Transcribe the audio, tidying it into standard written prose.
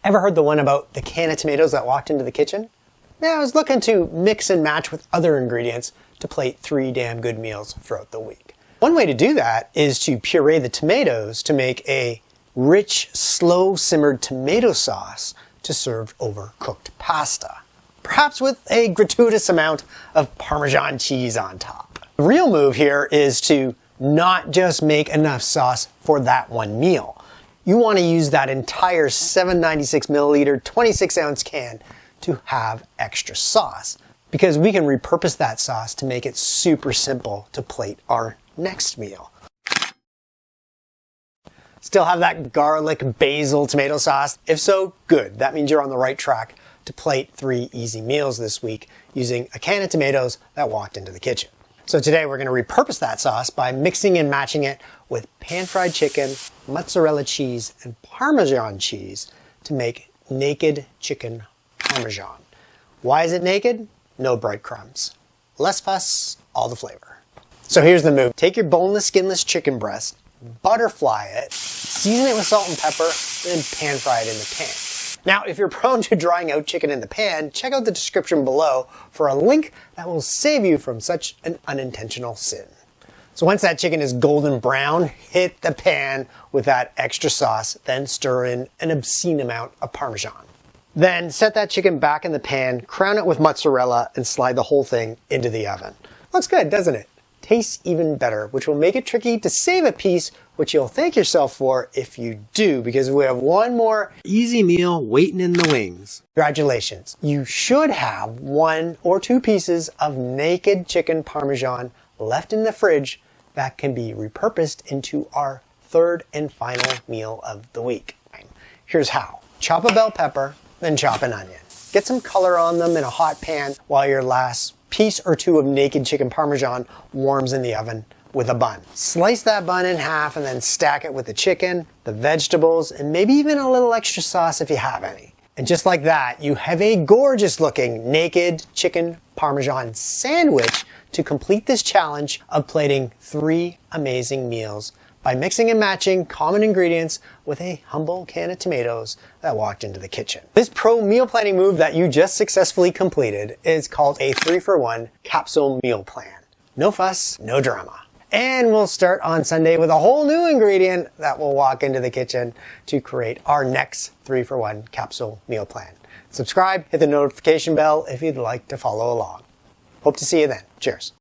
Ever heard the one about the can of tomatoes that walked into the kitchen? Yeah, I was looking to mix and match with other ingredients to plate 3 damn good meals throughout the week. One way to do that is to puree the tomatoes to make a rich, slow-simmered tomato sauce to serve over cooked pasta, perhaps with a gratuitous amount of Parmesan cheese on top. The real move here is to not just make enough sauce for that one meal. You want to use that entire 796 milliliter, 26 ounce can to have extra sauce, because we can repurpose that sauce to make it super simple to plate our next meal. Still have that garlic basil tomato sauce? If so, good. That means you're on the right track to plate 3 easy meals this week using a can of tomatoes that walked into the kitchen. So today we're going to repurpose that sauce by mixing and matching it with pan-fried chicken, mozzarella cheese, and Parmesan cheese to make naked chicken Parmesan. Why is it naked? No breadcrumbs. Less fuss, all the flavor. So here's the move. Take your boneless, skinless chicken breast, butterfly it, season it with salt and pepper, then pan fry it in the pan. Now, if you're prone to drying out chicken in the pan, check out the description below for a link that will save you from such an unintentional sin. So once that chicken is golden brown, hit the pan with that extra sauce, then stir in an obscene amount of Parmesan. Then set that chicken back in the pan, crown it with mozzarella, and slide the whole thing into the oven. Looks good, doesn't it? Tastes even better, which will make it tricky to save a piece, which you'll thank yourself for if you do, because we have one more easy meal waiting in the wings. Congratulations. You should have 1 or 2 pieces of naked chicken Parmesan left in the fridge that can be repurposed into our 3rd and final meal of the week. Here's how. Chop a bell pepper, then chop an onion. Get some color on them in a hot pan while your last piece or 2 of naked chicken Parmesan warms in the oven with a bun. Slice that bun in half and then stack it with the chicken, the vegetables, and maybe even a little extra sauce if you have any. And just like that, you have a gorgeous looking naked chicken Parmesan sandwich to complete this challenge of plating 3 amazing meals by mixing and matching common ingredients with a humble can of tomatoes that walked into the kitchen. This pro meal planning move that you just successfully completed is called a 3-for-1 capsule meal plan. No fuss, no drama. And we'll start on Sunday with a whole new ingredient that will walk into the kitchen to create our next 3-for-1 capsule meal plan. Subscribe, hit the notification bell if you'd like to follow along. Hope to see you then. Cheers.